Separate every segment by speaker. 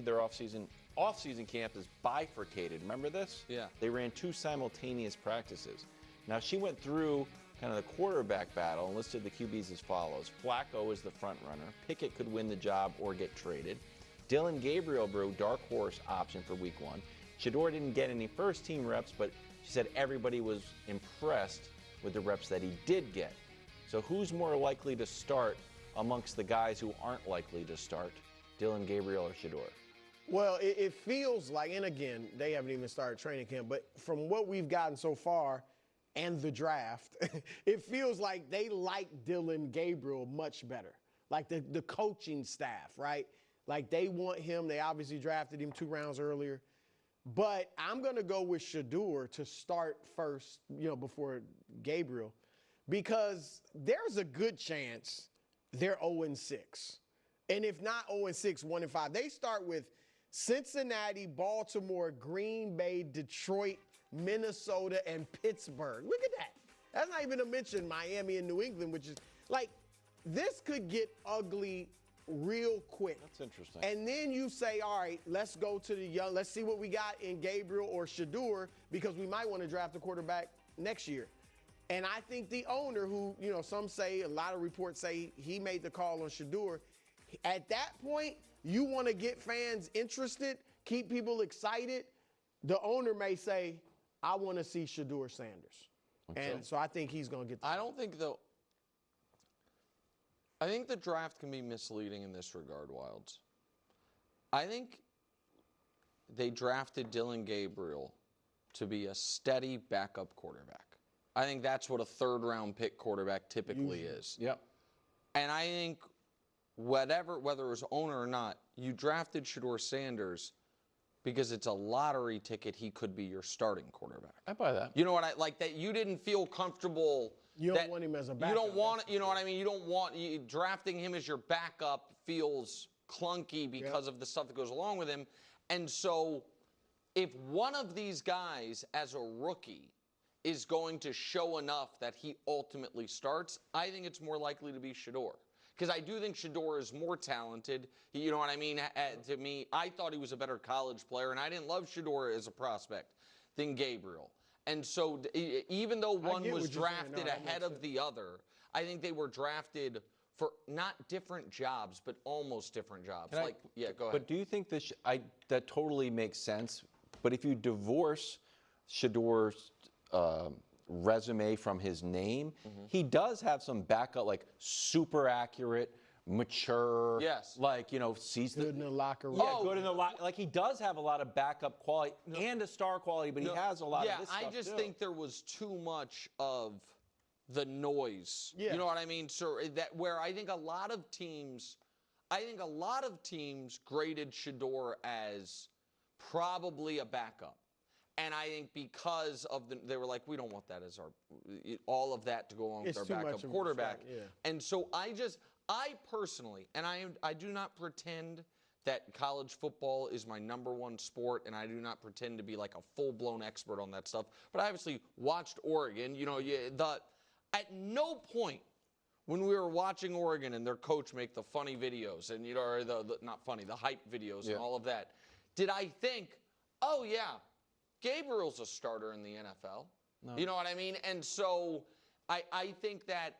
Speaker 1: their off-season camp is bifurcated. Remember this?
Speaker 2: Yeah.
Speaker 1: They ran 2 simultaneous practices. Now, she went through kind of the quarterback battle and listed the QBs as follows. Flacco is the front runner. Pickett could win the job or get traded. Dillon Gabriel, Brew, dark horse option for week 1. Shadord didn't get any first-team reps, but she said everybody was impressed with the reps that he did get. So who's more likely to start amongst the guys who aren't likely to start, Dillon Gabriel or Shadord?
Speaker 3: Well, it feels like, and again, they haven't even started training camp, but from what we've gotten so far and the draft, it feels like they like Dillon Gabriel much better. Like the coaching staff, right? Like they want him. They obviously drafted him 2 rounds earlier. But I'm going to go with Shadord to start first, before Gabriel, because there's a good chance they're 0-6. And if not 0-6, 1-5. They start with Cincinnati, Baltimore, Green Bay, Detroit, Minnesota, and Pittsburgh. Look at that. That's not even to mention Miami and New England, which is like, this could get ugly real quick.
Speaker 1: That's interesting.
Speaker 3: And then you say, all right, let's go to the young. Let's see what we got in Gabriel or Shadord, because we might want to draft a quarterback next year. And I think the owner, who, some say, a lot of reports say he made the call on Shadord. At that point, you want to get fans interested, keep people excited. The owner may say, I want to see Shadord Sanders. Okay. And so I think he's going to get the
Speaker 2: I think the draft can be misleading in this regard, Wilds. I think they drafted Dillon Gabriel to be a steady backup quarterback. I think that's what a 3rd-round pick quarterback typically is.
Speaker 1: Yep.
Speaker 2: And I think whether it was owner or not, you drafted Shadord Sanders because it's a lottery ticket he could be your starting quarterback.
Speaker 1: I buy that.
Speaker 2: You know what I like? That you didn't feel comfortable.
Speaker 3: You don't want him as a backup.
Speaker 2: You don't want, you know what I mean? You don't want, drafting him as your backup feels clunky because of the stuff that goes along with him. And so if one of these guys as a rookie is going to show enough that he ultimately starts, I think it's more likely to be Shadord. Because I do think Shadord is more talented. You know what I mean? To me, I thought he was a better college player, and I didn't love Shadord as a prospect than Gabriel. And so even though one was drafted ahead of the other, I think they were drafted for not different jobs, but almost different jobs. Yeah, go ahead.
Speaker 1: But do you think that totally makes sense? But if you divorce Shador's resume from his name, he does have some backup, like super accurate, mature.
Speaker 2: Yes.
Speaker 3: Sees good in the locker room.
Speaker 1: Yeah, good in the locker. Like, he does have a lot of backup quality and a star quality, but he has a lot of this stuff.
Speaker 2: Yeah, I just think there was too much of the noise. Yeah. You know what I mean? So where I think a lot of teams graded Shadord as probably a backup. And I think because of they were like, we don't want that as all of that to go along with our backup quarterback. Yeah. And so I personally, and I do not pretend that college football is my #1 sport, and I do not pretend to be like a full-blown expert on that stuff. But I obviously watched Oregon. At no point when we were watching Oregon and their coach make the funny videos and or not funny, the hype videos and all of that, did I think, oh yeah, Gabriel's a starter in the NFL. No. You know what I mean? And so I think that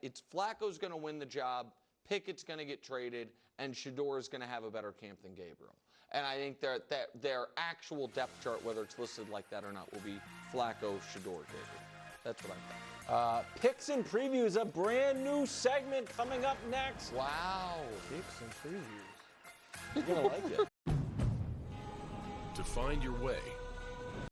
Speaker 2: it's Flacco's going to win the job, Pickett's going to get traded, and Shadord's going to have a better camp than Gabriel. And I think that their actual depth chart, whether it's listed like that or not, will be Flacco, Shadord, Gabriel. That's what I think.
Speaker 1: Picks and Previews, a brand new segment coming up next.
Speaker 2: Wow.
Speaker 3: Picks and Previews.
Speaker 1: You're going to like it.
Speaker 4: To find your way